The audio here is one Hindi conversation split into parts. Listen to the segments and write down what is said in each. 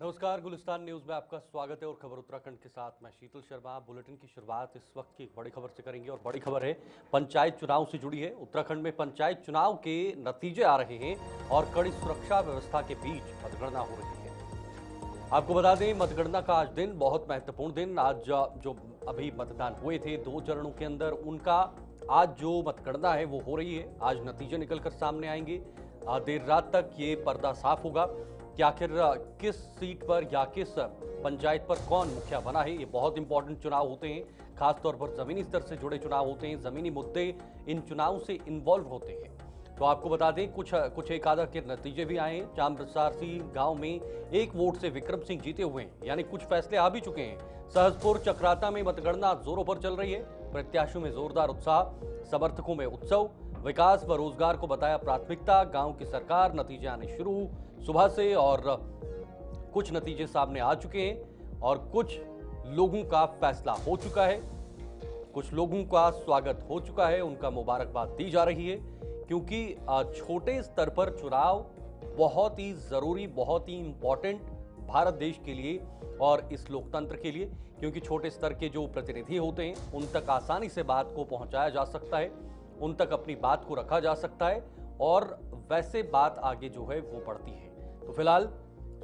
नमस्कार, गुलिस्तान न्यूज में आपका स्वागत है और खबर उत्तराखंड के साथ मैं शीतल शर्मा। बुलेटिन की शुरुआत इस वक्त की एक बड़ी खबर से करेंगे और बड़ी खबर है पंचायत चुनाव से जुड़ी है। उत्तराखंड में पंचायत चुनाव के नतीजे आ रहे हैं और कड़ी सुरक्षा व्यवस्था के बीच मतगणना हो रही है। आपको बता दें, मतगणना का आज दिन बहुत महत्वपूर्ण दिन। आज जो अभी मतदान हुए थे 2 चरणों के अंदर, उनका आज जो मतगणना है वो हो रही है। आज नतीजे निकलकर सामने आएंगे। देर रात तक ये पर्दा साफ होगा कि आखिर किस सीट पर या किस पंचायत पर कौन मुखिया बना है। ये बहुत इंपॉर्टेंट चुनाव होते हैं, खासतौर पर जमीनी स्तर से जुड़े चुनाव होते हैं। जमीनी मुद्दे इन चुनाव से इन्वॉल्व होते हैं। तो आपको बता दें, कुछ एक आधा के नतीजे भी आए हैं। चामरसारसी गांव में 1 वोट से विक्रम सिंह जीते हुए हैं, यानी कुछ फैसले आ भी चुके हैं। सहसपुर चक्राता में मतगणना जोरों पर चल रही है। प्रत्याशियों में जोरदार उत्साह, समर्थकों में उत्सव। विकास व रोजगार को बताया प्राथमिकता। गांव की सरकार, नतीजे आने शुरू सुबह से और कुछ नतीजे सामने आ चुके हैं और कुछ लोगों का फैसला हो चुका है। कुछ लोगों का स्वागत हो चुका है, उनका मुबारकबाद दी जा रही है, क्योंकि छोटे स्तर पर चुनाव बहुत ही जरूरी, बहुत ही इंपॉर्टेंट भारत देश के लिए और इस लोकतंत्र के लिए। क्योंकि छोटे स्तर के जो प्रतिनिधि होते हैं उन तक आसानी से बात को पहुंचाया जा सकता है, उन तक अपनी बात को रखा जा सकता है और वैसे बात आगे जो है वो बढ़ती है। तो फिलहाल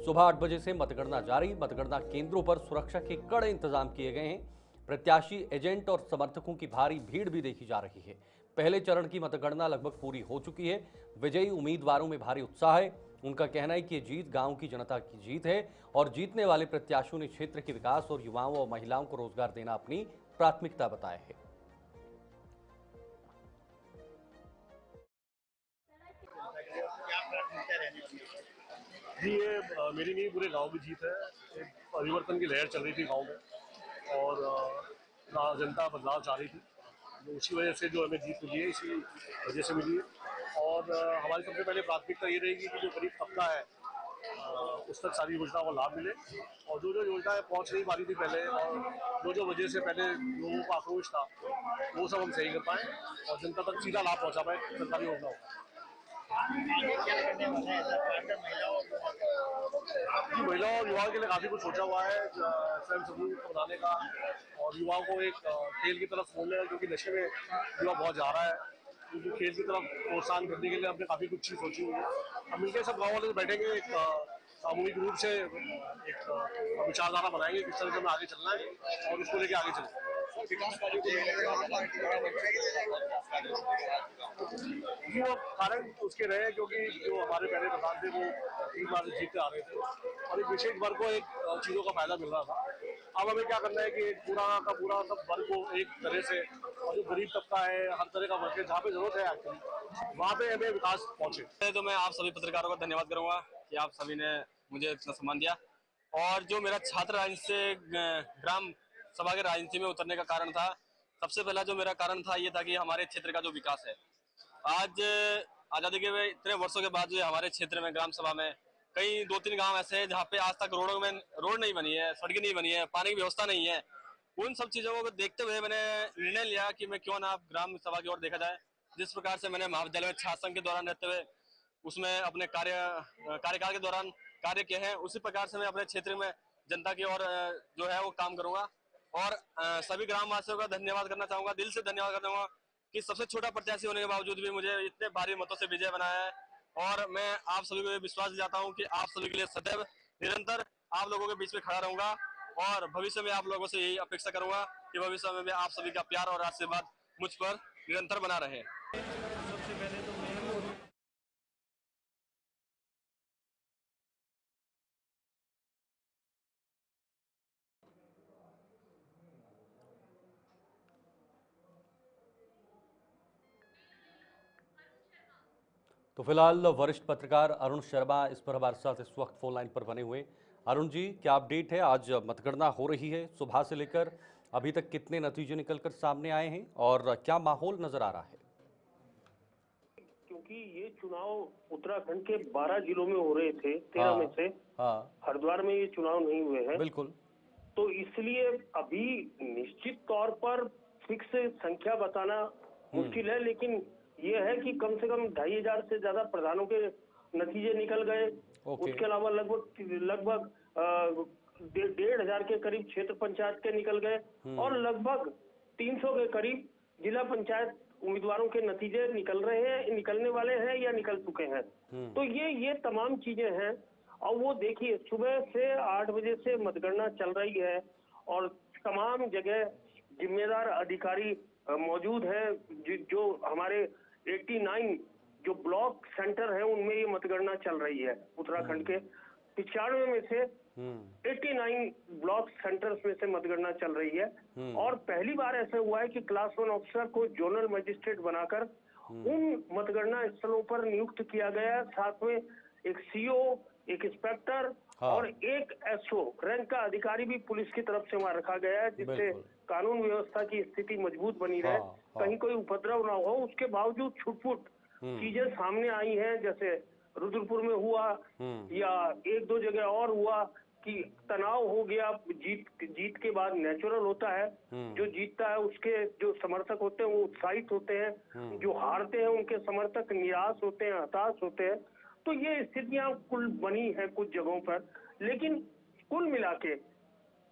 सुबह 8 बजे से मतगणना जारी। मतगणना केंद्रों पर सुरक्षा के कड़े इंतजाम किए गए हैं। प्रत्याशी, एजेंट और समर्थकों की भारी भीड़ भी देखी जा रही है। पहले चरण की मतगणना लगभग पूरी हो चुकी है। विजयी उम्मीदवारों में भारी उत्साह है। उनका कहना है कि ये जीत गांव की जनता की जीत है और जीतने वाले प्रत्याशियों ने क्षेत्र के विकास और युवाओं और महिलाओं को रोजगार देना अपनी प्राथमिकता बताया है। जी, ये मेरी नहीं, पूरे गांव की जीत है। एक परिवर्तन की लहर चल रही थी गांव में और जनता बदलाव चाह रही थी। तो उसी वजह से जो हमें जीत मिली है, इसी वजह से मिली है। और हमारी सबसे पहले प्राथमिकता ये रहेगी कि जो गरीब तबका है उस तक सारी योजनाओं का लाभ मिले। और जो जो योजनाएं पहुंच नहीं पा रही थी पहले और जो जो वजह से पहले लोगों का आक्रोश था, वो सब हम सही कर पाएँ और जनता तक सीधा लाभ पहुंचा पाए सरकारी योजनाओं का। आगे क्या करने वाला है सरकार का महिलाओं जी, महिलाओं और युवाओं के लिए काफ़ी कुछ सोचा हुआ है, स्वयं समूह बनाने का और युवाओं को एक खेल की तरफ मोड़ने का, क्योंकि नशे में युवा बहुत जा रहा है। क्योंकि खेल की तरफ प्रोत्साहन करने के लिए हमने काफ़ी कुछ चीज़ सोची हुई है। हम मिलकर सब गाँव वाले बैठेंगे, एक सामूहिक रूप से एक विचारधारा बनाएंगे किस तरह से हमें आगे चलना है और उसको लेके आगे चलेंगे। विकास कार्य को जी, वो कारण उसके रहे क्योंकि जो हमारे पहले प्रधान थे वो 3 बार से जीतते आ रहे थे और एक विशेष वर्ग को एक चीज़ों का फायदा मिल रहा था। अब हमें क्या करना है कि एक पूरा का पूरा सब वर्ग को एक तरह से, और जो गरीब तबका है, हर तरह का वर्ग है, जहाँ पे जरूरत है एक्चुअली वहाँ पे हमें विकास पहुँचे। तो मैं आप सभी पत्रकारों का धन्यवाद करूंगा कि आप सभी ने मुझे इतना सम्मान दिया। और जो मेरा छात्र राजनीति से ग्राम सभा के राजनीति में उतरने का कारण था, सबसे पहला जो मेरा कारण था ये था कि हमारे क्षेत्र का जो विकास है, आज आजादी के इतने वर्षों के बाद जो हमारे क्षेत्र में ग्राम सभा में कई 2-3 गांव ऐसे हैं जहाँ पे आज तक रोड नहीं बनी है, सड़कें नहीं बनी है, पानी की व्यवस्था नहीं है। उन सब चीजों को देखते हुए मैंने निर्णय लिया कि मैं क्यों ना ग्राम सभा की ओर देखा जाए। जिस प्रकार से मैंने महाविद्यालय में छात्र संघ के दौरान रहते हुए उसमें अपने कार्यकाल के दौरान कार्य किए हैं, उसी प्रकार से मैं अपने क्षेत्र में जनता की ओर जो है वो काम करूंगा। और सभी ग्राम वासियों का धन्यवाद करना चाहूंगा, दिल से धन्यवाद करना चाहूंगा कि सबसे छोटा प्रत्याशी होने के बावजूद भी मुझे इतने भारी मतों से विजय बनाया है। और मैं आप सभी को विश्वास दिलाता हूं कि आप सभी के लिए सदैव निरंतर आप लोगों के बीच में खड़ा रहूंगा और भविष्य में आप लोगों से यही अपेक्षा करूंगा कि भविष्य में भी आप सभी का प्यार और आशीर्वाद मुझ पर निरंतर बना रहे। तो फिलहाल वरिष्ठ पत्रकार अरुण शर्मा इस पर हमारे साथ इस वक्त फोन लाइन पर बने हुए। अरुण जी, क्या अपडेट है? आज मतगणना हो रही है, सुबह से लेकर अभी तक कितने नतीजे निकलकर सामने आए हैं और क्या माहौल नजर आ रहा है? क्योंकि ये चुनाव उत्तराखंड के 12 जिलों में हो रहे थे, 13 में हाँ, से हाँ, हरिद्वार में ये चुनाव नहीं हुए हैं, बिल्कुल। तो इसलिए अभी निश्चित तौर पर फिक्स संख्या बताना मुश्किल है। लेकिन ये है कि कम से कम 2500 से ज्यादा प्रधानों के नतीजे निकल गए। ओके। उसके अलावा लगभग 1,500 के करीब क्षेत्र पंचायत के निकल गए और लगभग 300 के करीब जिला पंचायत उम्मीदवारों के नतीजे निकलने वाले हैं या निकल चुके हैं। तो ये तमाम चीजें हैं। और वो देखिए, सुबह से 8 बजे से मतगणना चल रही है और तमाम जगह जिम्मेदार अधिकारी मौजूद हैं। जो हमारे 89 जो ब्लॉक सेंटर है उनमें ये मतगणना चल रही है। उत्तराखंड के 95 में से 89 ब्लॉक सेंटर्स में से मतगणना चल रही है। और पहली बार ऐसा हुआ है कि क्लास 1 ऑफिसर को जोनल मजिस्ट्रेट बनाकर उन मतगणना स्थलों पर नियुक्त किया गया है। साथ में एक सीओ, एक इंस्पेक्टर और एक एसओ रैंक का अधिकारी भी पुलिस की तरफ से वहां रखा गया है, जिससे कानून व्यवस्था की स्थिति मजबूत बनी रहे, कहीं कोई उपद्रव ना हो। उसके बावजूद छुटपुट चीजें सामने आई हैं, जैसे रुद्रपुर में हुआ या 1-2 जगह और हुआ कि तनाव हो गया। जीत के बाद नेचुरल होता है, जो जीतता है उसके जो समर्थक होते हैं वो उत्साहित होते हैं, जो हारते हैं उनके समर्थक निराश होते हैं, हताश होते हैं। तो ये स्थितियां कुल बनी है कुछ जगहों पर, लेकिन कुल मिला के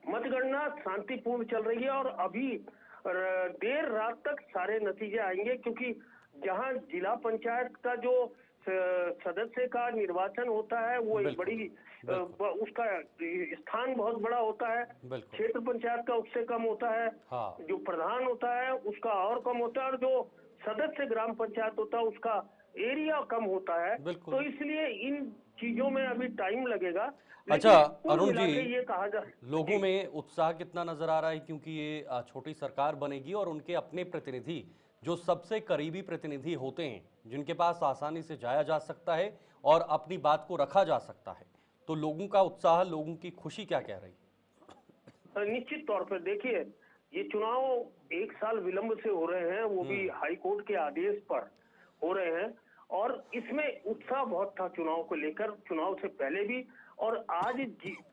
मतगणना शांतिपूर्ण चल रही है और अभी देर रात तक सारे नतीजे आएंगे, क्योंकि जहां जिला पंचायत का जो सदस्य का निर्वाचन होता है वो एक बड़ी उसका स्थान बहुत बड़ा होता है। क्षेत्र पंचायत का उससे कम होता है। जो प्रधान होता है उसका और कम होता है और जो सदस्य ग्राम पंचायत होता है उसका एरिया कम होता है। तो इसलिए इन चीजों में अभी टाइम लगेगा। अच्छा अरुण जी, ये कहा जा लोगों में उत्साह कितना नजर आ रहा है, क्योंकि ये छोटी सरकार बनेगी और उनके अपने प्रतिनिधि जो सबसे करीबी प्रतिनिधि होते हैं, जिनके पास आसानी से जाया जा सकता है और अपनी बात को रखा जा सकता है, तो लोगों का उत्साह, लोगों की खुशी क्या कह रही है? निश्चित तौर पर देखिए, ये चुनाव 1 साल विलंब से हो रहे हैं, वो भी हाई कोर्ट के आदेश पर हो रहे हैं और इसमें उत्साह बहुत था चुनाव को लेकर, चुनाव से पहले भी। और आज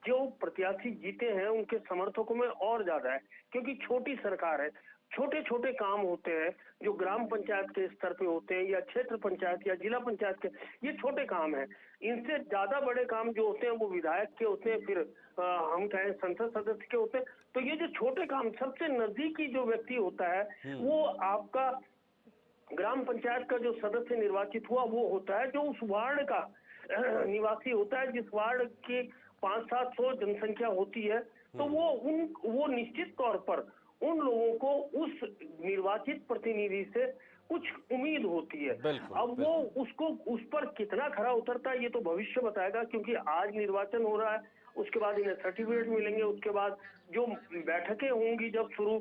जो प्रत्याशी जीते हैं उनके समर्थकों में और ज्यादा है, क्योंकि छोटी सरकार है, छोटे छोटे काम होते हैं जो ग्राम पंचायत के स्तर पे होते हैं या क्षेत्र पंचायत या जिला पंचायत के, ये छोटे काम हैं। इनसे ज्यादा बड़े काम जो होते हैं वो विधायक के होते हैं, फिर हम कहें संसद सदस्य के होते हैं। तो ये जो छोटे काम, सबसे नजदीकी जो व्यक्ति होता है वो आपका ग्राम पंचायत का जो सदस्य निर्वाचित हुआ वो होता है, जो उस वार्ड का निवासी होता है, जिस वार्ड की 500-700 जनसंख्या होती है। तो वो निश्चित तौर पर उन लोगों को उस निर्वाचित प्रतिनिधि से कुछ उम्मीद होती है। अब वो उसको उस पर कितना खरा उतरता है ये तो भविष्य बताएगा, क्योंकि आज निर्वाचन हो रहा है, उसके बाद इन्हें सर्टिफिकेट मिलेंगे, उसके बाद जो बैठकें होंगी जब शुरू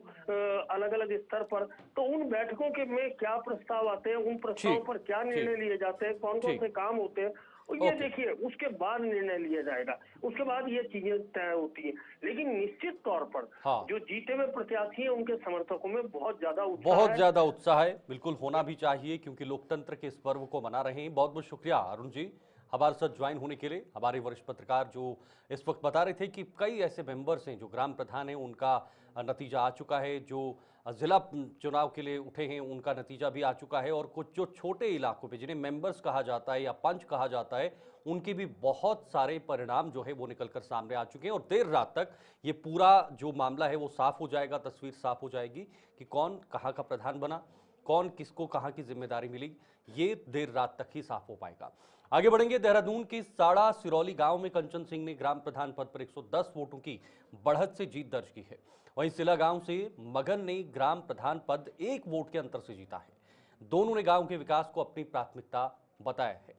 अलग अलग स्तर पर, तो उन बैठकों के में क्या प्रस्ताव आते हैं, उन प्रस्तावों पर क्या निर्णय लिए जाते हैं, कौन कौन से काम होते हैं, और ये देखिए उसके बाद निर्णय लिया जाएगा, उसके बाद ये चीजें तय होती है। लेकिन निश्चित तौर पर जो जीते हुए प्रत्याशी हैं उनके समर्थकों में बहुत ज्यादा उत्साह है। बिल्कुल होना भी चाहिए, क्योंकि लोकतंत्र के इस पर्व को मना रहे हैं। बहुत बहुत शुक्रिया अरुण जी हमारे साथ ज्वाइन होने के लिए। हमारे वरिष्ठ पत्रकार जो इस वक्त बता रहे थे कि कई ऐसे मेंबर्स हैं जो ग्राम प्रधान हैं, उनका नतीजा आ चुका है, जो जिला चुनाव के लिए उठे हैं उनका नतीजा भी आ चुका है, और कुछ जो छोटे इलाकों पे जिन्हें मेंबर्स कहा जाता है या पंच कहा जाता है, उनके भी बहुत सारे परिणाम जो है वो निकलकर सामने आ चुके हैं। और देर रात तक ये पूरा जो मामला है वो साफ हो जाएगा, तस्वीर साफ हो जाएगी कि कौन कहाँ का प्रधान बना, कौन किसको कहाँ की जिम्मेदारी मिली, ये देर रात तक ही साफ हो पाएगा। आगे बढ़ेंगे। देहरादून के साड़ा सिरौली गांव में कंचन सिंह ने ग्राम प्रधान पद पर 110 वोटों की बढ़त से जीत दर्ज की है। वहीं सिला गांव से मगन ने ग्राम प्रधान पद 1 वोट के अंतर से जीता है। दोनों ने गांव के विकास को अपनी प्राथमिकता बताया है।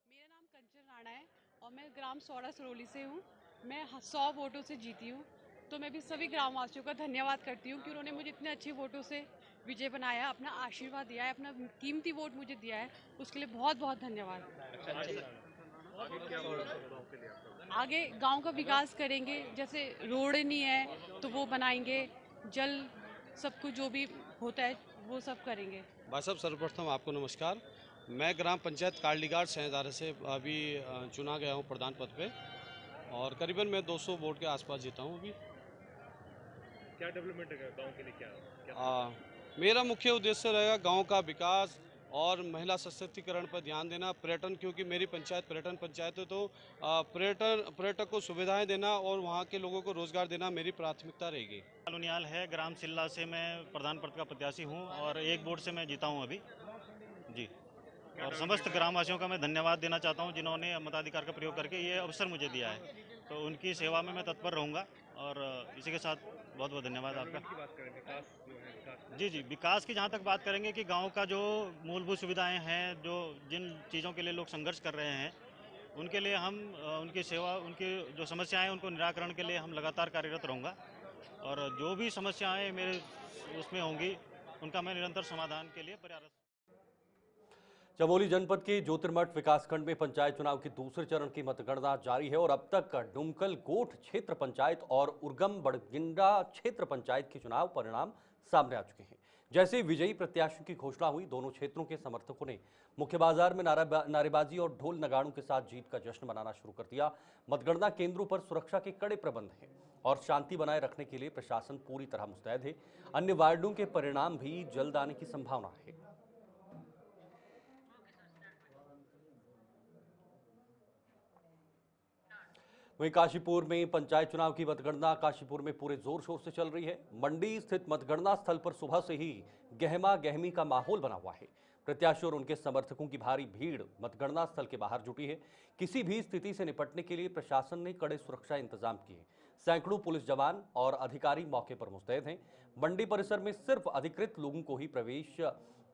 मेरा नाम कंचन राणा है और मैं ग्राम साड़ा सिरौली से हूँ। मैं 100 वोटों से जीती हूँ। तो मैं भी सभी ग्रामवासियों का धन्यवाद करती हूँ कि उन्होंने मुझे इतने अच्छे वोटों से विजय बनाया, अपना आशीर्वाद दिया है, अपना कीमती वोट मुझे दिया है, उसके लिए बहुत बहुत धन्यवाद। आगे गांव का विकास करेंगे, जैसे रोड नहीं है तो वो बनाएंगे, जल सब कुछ जो भी होता है वो सब करेंगे। भाई साहब सर्वप्रथम आपको नमस्कार। मैं ग्राम पंचायत कार्डलीगाड़ सहदारे से अभी चुना गया हूँ प्रधान पद पे और करीबन मैं 200 वोट के आसपास जीता हूँ। अभी क्या डेवलपमेंट है गांव के लिए? क्या मेरा मुख्य उद्देश्य रहेगा गांव का विकास और महिला सशक्तिकरण पर ध्यान देना, पर्यटन, क्योंकि मेरी पंचायत पर्यटन पंचायत है, तो पर्यटक को सुविधाएं देना और वहाँ के लोगों को रोजगार देना मेरी प्राथमिकता रहेगी। उनियाल है, ग्राम सिल्ला से मैं प्रधान पद का प्रत्याशी हूँ और एक वोट से मैं जीता हूँ अभी जी। और समस्त ग्रामवासियों का मैं धन्यवाद देना चाहता हूँ जिन्होंने मताधिकार का प्रयोग करके ये अवसर मुझे दिया है, तो उनकी सेवा में मैं तत्पर रहूँगा। और इसी के साथ बहुत बहुत धन्यवाद आपका। जी जी, विकास की जहाँ तक बात करेंगे कि गांव का जो मूलभूत सुविधाएं हैं, जो जिन चीज़ों के लिए लोग संघर्ष कर रहे हैं, उनके लिए हम उनकी सेवा, उनकी जो समस्याएं, उनको निराकरण के लिए हम लगातार कार्यरत रहूँगा। और जो भी समस्याएं मेरे उसमें होंगी, उनका मैं निरंतर समाधान के लिए प्रयास। चमोली जनपद के ज्योतिर्मठ विकासखंड में पंचायत चुनाव के दूसरे चरण की मतगणना जारी है और अब तक डुमकल गोठ क्षेत्र पंचायत और उर्गम बड़गिंडा क्षेत्र पंचायत के चुनाव परिणाम सामने आ चुके हैं। जैसे विजयी प्रत्याशियों की घोषणा हुई, दोनों क्षेत्रों के समर्थकों ने मुख्य बाजार में नारेबाजी और ढोल नगाड़ों के साथ जीत का जश्न मनाना शुरू कर दिया। मतगणना केंद्रों पर सुरक्षा के कड़े प्रबंध हैं और शांति बनाए रखने के लिए प्रशासन पूरी तरह मुस्तैद है। अन्य वार्डों के परिणाम भी जल्द आने की संभावना है। वहीं काशीपुर में पंचायत चुनाव की मतगणना काशीपुर में पूरे जोर शोर से चल रही है। मंडी स्थित मतगणना स्थल पर सुबह से ही गहमा गहमी का माहौल बना हुआ है। प्रत्याशियों और उनके समर्थकों की भारी भीड़ मतगणना स्थल के बाहर जुटी है। किसी भी स्थिति से निपटने के लिए प्रशासन ने कड़े सुरक्षा इंतजाम किए। सैकड़ों पुलिस जवान और अधिकारी मौके पर मुस्तैद हैं। मंडी परिसर में सिर्फ अधिकृत लोगों को ही प्रवेश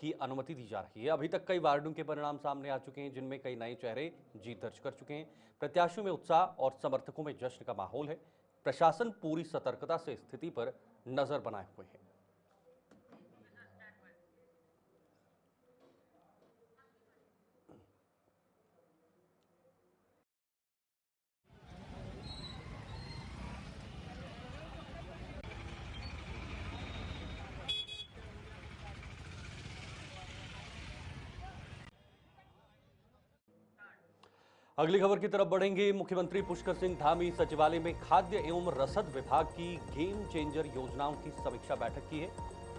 की अनुमति दी जा रही है। अभी तक कई वार्डों के परिणाम सामने आ चुके हैं, जिनमें कई नए चेहरे जीत दर्ज कर चुके हैं। प्रत्याशियों में उत्साह और समर्थकों में जश्न का माहौल है। प्रशासन पूरी सतर्कता से स्थिति पर नजर बनाए हुए है। अगली खबर की तरफ बढ़ेंगे। मुख्यमंत्री पुष्कर सिंह धामी सचिवालय में खाद्य एवं रसद विभाग की गेम चेंजर योजनाओं की समीक्षा बैठक की है।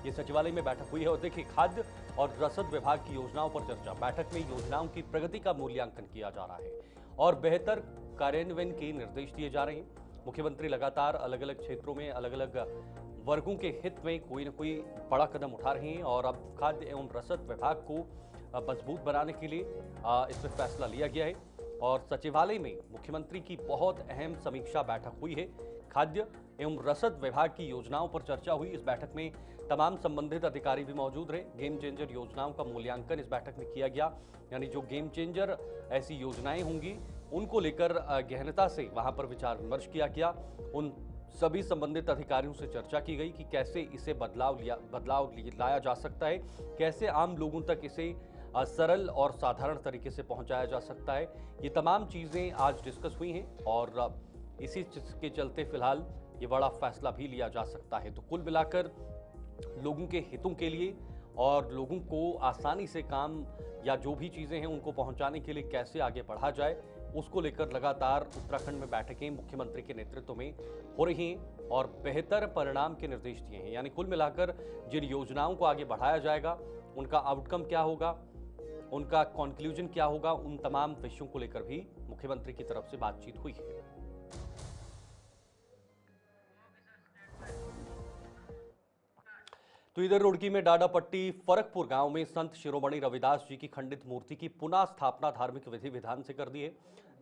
ये सचिवालय में बैठक हुई है और देखिए, खाद्य और रसद विभाग की योजनाओं पर चर्चा। बैठक में योजनाओं की प्रगति का मूल्यांकन किया जा रहा है और बेहतर कार्यान्वयन के निर्देश दिए जा रहे हैं। मुख्यमंत्री लगातार अलग अलग क्षेत्रों में अलग अलग वर्गों के हित में कोई न कोई बड़ा कदम उठा रहे हैं और अब खाद्य एवं रसद विभाग को मजबूत बनाने के लिए इसमें फैसला लिया गया है और सचिवालय में मुख्यमंत्री की बहुत अहम समीक्षा बैठक हुई है। खाद्य एवं रसद विभाग की योजनाओं पर चर्चा हुई। इस बैठक में तमाम संबंधित अधिकारी भी मौजूद रहे। गेम चेंजर योजनाओं का मूल्यांकन इस बैठक में किया गया, यानी जो गेम चेंजर ऐसी योजनाएं होंगी उनको लेकर गहनता से वहां पर विचार विमर्श किया गया। उन सभी संबंधित अधिकारियों से चर्चा की गई कि कैसे इसे बदलाव लाया जा सकता है, कैसे आम लोगों तक इसे सरल और साधारण तरीके से पहुंचाया जा सकता है। ये तमाम चीज़ें आज डिस्कस हुई हैं और इसी चीज़ के चलते फिलहाल ये बड़ा फैसला भी लिया जा सकता है। तो कुल मिलाकर लोगों के हितों के लिए और लोगों को आसानी से काम या जो भी चीज़ें हैं उनको पहुंचाने के लिए कैसे आगे बढ़ा जाए, उसको लेकर लगातार उत्तराखंड में बैठकें मुख्यमंत्री के नेतृत्व में हो रही हैं और बेहतर परिणाम के निर्देश दिए हैं। यानी कुल मिलाकर जिन योजनाओं को आगे बढ़ाया जाएगा, उनका आउटकम क्या होगा, उनका कंक्लूजन क्या होगा, उन तमाम विषयों को लेकर भी मुख्यमंत्री की तरफ से बातचीत हुई है। तो इधर रुड़की में डाडापट्टी फरकपुर गांव में संत शिरोमणि रविदास जी की खंडित मूर्ति की पुनः स्थापना धार्मिक विधि विधान से कर दी है,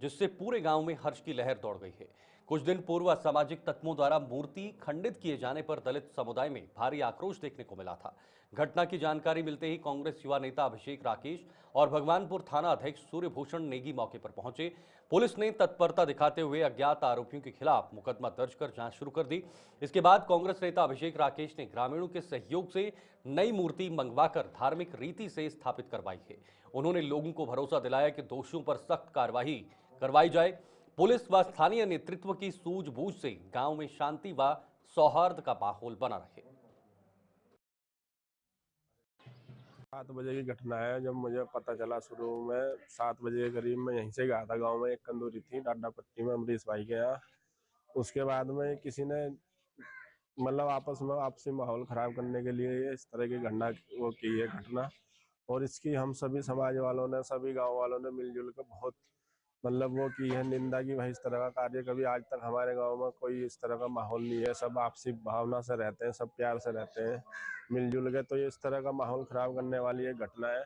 जिससे पूरे गांव में हर्ष की लहर दौड़ गई है। कुछ दिन पूर्व असामाजिक तत्वों द्वारा मूर्ति खंडित किए जाने पर दलित समुदाय में भारी आक्रोश देखने को मिला था। घटना की जानकारी मिलते ही कांग्रेस युवा नेता अभिषेक राकेश और भगवानपुर थाना अध्यक्ष सूर्यभूषण नेगी मौके पर पहुंचे। पुलिस ने तत्परता दिखाते हुए अज्ञात आरोपियों के खिलाफ मुकदमा दर्ज कर जांच शुरू कर दी। इसके बाद कांग्रेस नेता अभिषेक राकेश ने ग्रामीणों के सहयोग से नई मूर्ति मंगवाकर धार्मिक रीति से स्थापित करवाई है। उन्होंने लोगों को भरोसा दिलाया कि दोषियों पर सख्त कार्रवाई करवाई जाए। पुलिस व स्थानीय नेतृत्व की सूझबूझ से गांव में शांति व सौहार्द का माहौल बना रहे। 7 बजे की घटना है। जब मुझे पता चला, शुरू में 7 बजे के करीब मैं यहीं से गया था। गांव में एक कंदूरी थी डाडापट्टी में अमरीश भाई के यहाँ। उसके बाद में किसी ने मतलब आपस में आपसी माहौल खराब करने के लिए इस तरह की घटना वो की है घटना। और इसकी हम सभी समाज वालों ने, सभी गांव वालों ने मिलजुल कर बहुत मतलब वो की है निंदा की। भाई इस तरह का कार्य कभी आज तक हमारे गांव में कोई इस तरह का माहौल नहीं है। सब आपसी भावना से रहते हैं, सब प्यार से रहते हैं मिलजुल के। तो ये इस तरह का माहौल खराब करने वाली एक घटना है।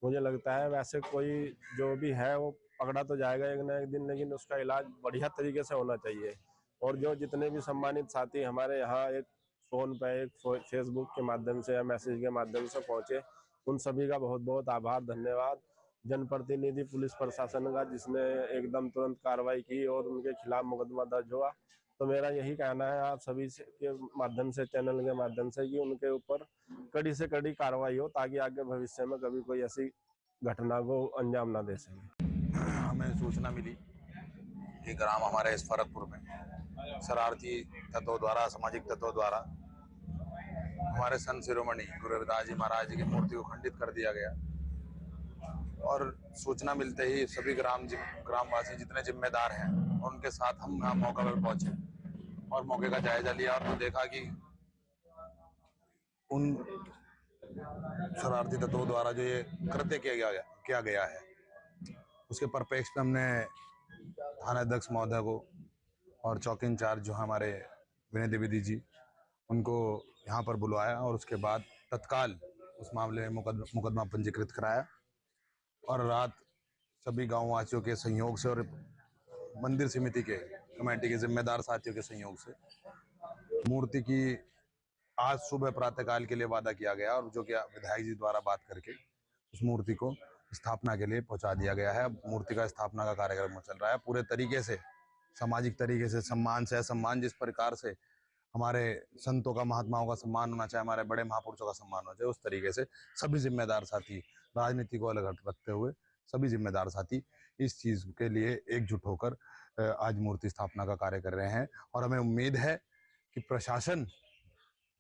मुझे लगता है वैसे कोई जो भी है वो पकड़ा तो जाएगा एक ना एक दिन, लेकिन उसका इलाज बढ़िया तरीके से होना चाहिए। और जो जितने भी सम्मानित साथी हमारे यहाँ एक फोन पे, एक फेसबुक के माध्यम से या मैसेज के माध्यम से पहुंचे, उन सभी का बहुत बहुत आभार, धन्यवाद। जनप्रतिनिधि पुलिस प्रशासन का जिसने एकदम तुरंत कार्रवाई की और उनके खिलाफ मुकदमा दर्ज हुआ। तो मेरा यही कहना है आप सभी के माध्यम से, चैनल के माध्यम से, कि उनके ऊपर कड़ी से कड़ी कार्रवाई हो ताकि आगे भविष्य में कभी कोई ऐसी घटना को अंजाम ना दे सके। हमें सूचना मिली कि ग्राम हमारे इस फरकपुर में शरारती तत्वों द्वारा, सामाजिक तत्वों द्वारा हमारे संत शिरोमणि गुरु रविदास जी महाराज जी की मूर्ति को खंडित कर दिया गया। और सूचना मिलते ही सभी ग्रामवासी जितने जिम्मेदार हैं उनके साथ हम यहाँ मौका पर पहुंचे और मौके का जायजा लिया और तो देखा कि उन शरारती तत्वों द्वारा जो ये कृत्य किया गया है, उसके परिप्रेक्ष्य में हमने थानाध्यक्ष महोदय को और चौकी इंचार्ज जो हमारे विनय द्विवेदी जी, उनको यहाँ पर बुलवाया और उसके बाद तत्काल उस मामले में मुकदमा पंजीकृत कराया। और रात सभी गाँव वासियों के सहयोग से और मंदिर समिति के कमेटी के जिम्मेदार साथियों के सहयोग से मूर्ति की आज सुबह प्रातःकाल के लिए वादा किया गया और जो कि विधायक जी द्वारा बात करके उस मूर्ति को स्थापना के लिए पहुंचा दिया गया है। मूर्ति का स्थापना का कार्यक्रम चल रहा है पूरे तरीके से, सामाजिक तरीके से, सम्मान से सम्मान, जिस प्रकार से हमारे संतों का, महात्माओं का सम्मान होना चाहिए, हमारे बड़े महापुरुषों का सम्मान होना चाहिए, उस तरीके से सभी जिम्मेदार साथी, राजनीति को अलग रखते हुए सभी जिम्मेदार साथी इस चीज के लिए एकजुट होकर आज मूर्ति स्थापना का कार्य कर रहे हैं। और हमें उम्मीद है कि प्रशासन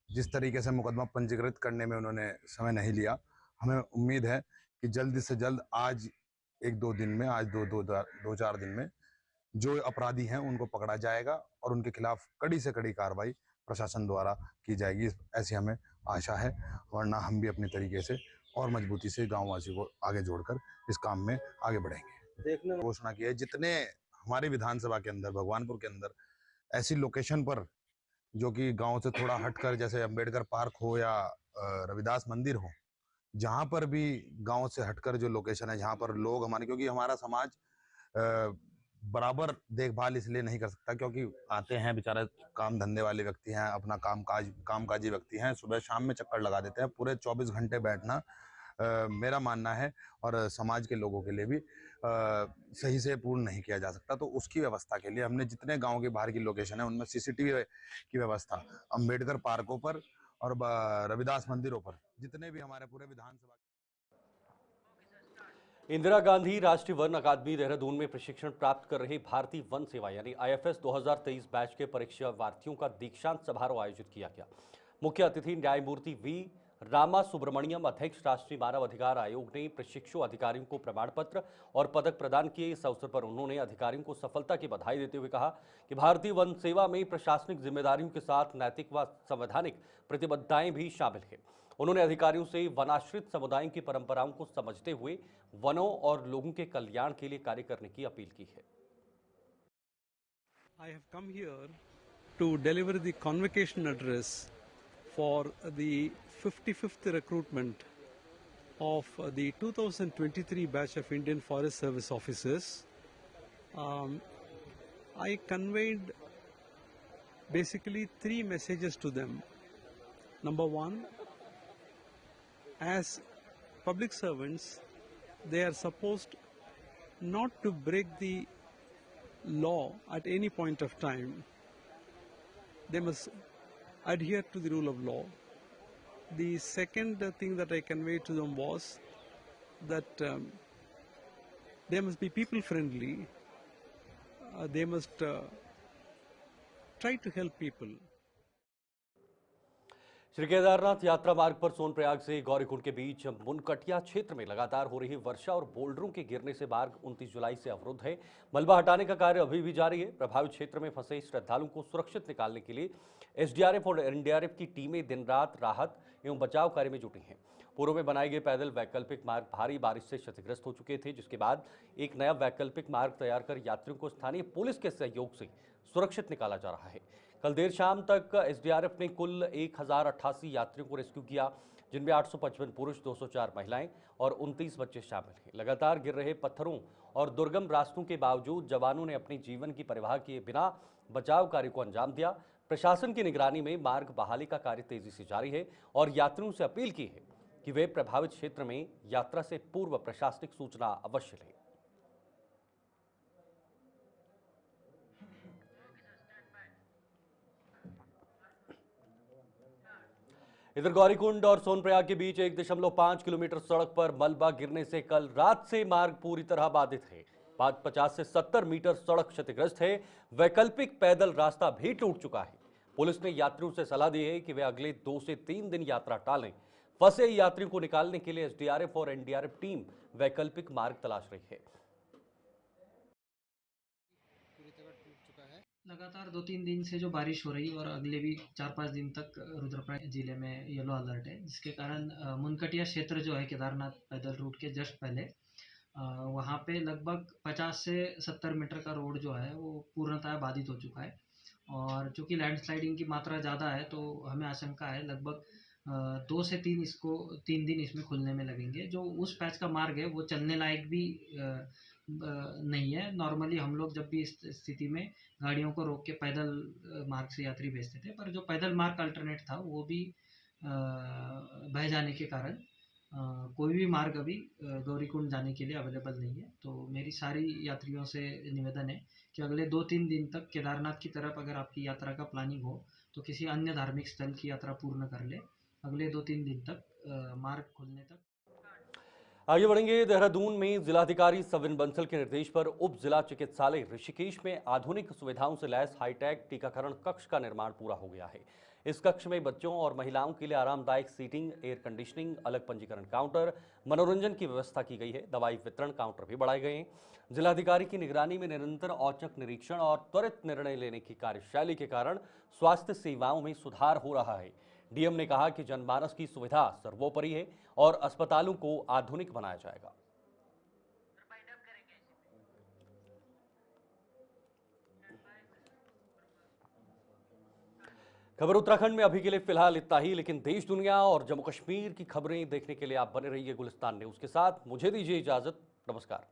जिस तरीके से मुकदमा पंजीकृत करने में उन्होंने समय नहीं लिया, हमें उम्मीद है कि जल्द से जल्द आज एक दो दिन में, आज दो चार दिन में जो अपराधी हैं उनको पकड़ा जाएगा और उनके खिलाफ कड़ी से कड़ी कार्रवाई प्रशासन द्वारा की जाएगी, ऐसी हमें आशा है। वरना हम भी अपने तरीके से और मजबूती से गाँववासियों को आगे जोड़कर इस काम में आगे बढ़ेंगे। घोषणा की है जितने हमारे विधानसभा के अंदर, भगवानपुर के अंदर ऐसी लोकेशन पर जो कि गांव से थोड़ा हटकर, जैसे अंबेडकर पार्क हो या रविदास मंदिर हो, जहां पर भी गांव से हटकर जो लोकेशन है, जहां पर लोग हमारे, क्योंकि हमारा समाज बराबर देखभाल इसलिए नहीं कर सकता क्योंकि आते हैं बेचारे काम धंधे वाले व्यक्ति हैं, अपना कामकाजी व्यक्ति हैं, सुबह शाम में चक्कर लगा देते हैं। पूरे 24 घंटे बैठना मेरा मानना है और समाज के लोगों के लिए भी सही से पूर्ण नहीं किया जा सकता। तो उसकी व्यवस्था के लिए हमने जितने गांव के बाहर की लोकेशन है उनमें सीसीटीवी की व्यवस्था अंबेडकर पार्कों पर और रविदास मंदिरों पर, जितने भी हमारे पूरे विधानसभा। इंदिरा गांधी राष्ट्रीय वन अकादमी देहरादून में प्रशिक्षण प्राप्त कर रहे भारतीय वन सेवा यानी IFS 2023 बैच के परीक्षार्थियों का दीक्षांत समारोह आयोजित किया गया। मुख्य अतिथि न्यायमूर्ति V रामा सुब्रमण्यम, अध्यक्ष राष्ट्रीय मानव अधिकार आयोग ने प्रशिक्षु अधिकारियों को प्रमाण पत्र और पदक प्रदान किए। इस अवसर पर उन्होंने अधिकारियों को सफलता की बधाई देते हुए कहा कि भारतीय वन सेवा में प्रशासनिक जिम्मेदारियों के साथ नैतिक व संवैधानिक प्रतिबद्धताएं भी शामिल हैं। उन्होंने अधिकारियों से वनाश्रित समुदायों की परंपराओं को समझते हुए वनों और लोगों के कल्याण के लिए कार्य करने की अपील की है। I have come here to deliver the convocation address for the 55th recruitment of the 2023 batch of Indian Forest Service officers. I conveyed basically 3 messages to them. Number one, as public servants, they are supposed not to break the law at any point of time. They must adhere to the rule of law. The second thing that I conveyed to them was that they must be people friendly. They must try to help people. Shri Kedarnath यात्रा मार्ग पर सोनप्रयाग से गौरीकुंड के बीच मुनकटिया क्षेत्र में लगातार हो रही वर्षा और बोल्डरों के गिरने से मार्ग 29 जुलाई से अवरुद्ध है। मलबा हटाने का कार्य अभी भी जारी है। प्रभावित क्षेत्र में फंसे श्रद्धालुओं को सुरक्षित निकालने के लिए SDRF और NDRF की टीमें दिन रात राहत एवं बचाव कार्य में जुटी हैं। पूर्व में बनाए गए पैदल वैकल्पिक मार्ग भारी बारिश से क्षतिग्रस्त हो चुके थे, जिसके बाद एक नया वैकल्पिक मार्ग तैयार कर यात्रियों को स्थानीय पुलिस के सहयोग से सुरक्षित निकाला जा रहा है। कल देर शाम तक एसडीआरएफ ने कुल 1088 यात्रियों को रेस्क्यू किया, जिनमें 855 पुरुष, 204 महिलाएं और 29 बच्चे शामिल हैं। लगातार गिर रहे पत्थरों और दुर्गम रास्तों के बावजूद जवानों ने अपने जीवन की परवाह किए बिना बचाव कार्य को अंजाम दिया। प्रशासन की निगरानी में मार्ग बहाली का कार्य तेजी से जारी है और यात्रियों से अपील की है कि वे प्रभावित क्षेत्र में यात्रा से पूर्व प्रशासनिक सूचना अवश्य लें। इधर गौरीकुंड और सोनप्रयाग के बीच 1.5 किलोमीटर सड़क पर मलबा गिरने से कल रात से मार्ग पूरी तरह बाधित है। 50 से 70 मीटर सड़क क्षतिग्रस्त है। वैकल्पिक पैदल रास्ता भी टूट चुका है। पुलिस ने यात्रियों से सलाह दी है कि वे अगले 2 से 3 दिन यात्रा टालें। फंसे यात्रियों को निकालने के लिए एसडीआरएफ और एनडीआरएफ टीम वैकल्पिक मार्ग तलाश रही है। लगातार 2-3 दिन से जो बारिश हो रही और अगले भी 4-5 दिन तक रुद्रप्रयाग जिले में येलो अलर्ट है, जिसके कारण मुनकटिया क्षेत्र जो है केदारनाथ पैदल रूट के जस्ट पहले वहाँ पे लगभग 50 से 70 मीटर का रोड जो है वो पूर्णतः बाधित हो चुका है। और चूँकि लैंडस्लाइडिंग की मात्रा ज़्यादा है तो हमें आशंका है लगभग 2 से 3 दिन इसमें खुलने में लगेंगे। जो उस पैच का मार्ग है वो चलने लायक भी नहीं है। नॉर्मली हम लोग जब भी इस स्थिति में गाड़ियों को रोक के पैदल मार्ग से यात्री भेजते थे, पर जो पैदल मार्ग अल्टरनेट था वो भी बह जाने के कारण कोई भी मार्ग अभी गौरीकुंड जाने के लिए अवेलेबल नहीं है। तो मेरी सारी यात्रियों से निवेदन है कि अगले 2-3 दिन तक केदारनाथ की तरफ अगर आपकी यात्रा का प्लानिंग हो तो किसी अन्य धार्मिक स्थल की यात्रा पूर्ण कर ले। अगले 2-3 दिन तक मार्ग खुलने तक। आगे बढ़ेंगे। देहरादून में जिलाधिकारी सविन बंसल के निर्देश पर उप जिला चिकित्सालय ऋषिकेश में आधुनिक सुविधाओं से लैस हाईटेक टीकाकरण कक्ष का निर्माण पूरा हो गया है। इस कक्ष में बच्चों और महिलाओं के लिए आरामदायक सीटिंग, एयर कंडीशनिंग, अलग पंजीकरण काउंटर, मनोरंजन की व्यवस्था की गई है। दवाई वितरण काउंटर भी बढ़ाए गए हैं। जिलाधिकारी की निगरानी में निरंतर औचक निरीक्षण और त्वरित निर्णय लेने की कार्यशैली के कारण स्वास्थ्य सेवाओं में सुधार हो रहा है। डीएम ने कहा कि जनमानस की सुविधा सर्वोपरि है और अस्पतालों को आधुनिक बनाया जाएगा। खबर उत्तराखंड में अभी के लिए फिलहाल इतना ही, लेकिन देश दुनिया और जम्मू कश्मीर की खबरें देखने के लिए आप बने रहिए गुलिस्तान न्यूज के साथ। मुझे दीजिए इजाजत। नमस्कार।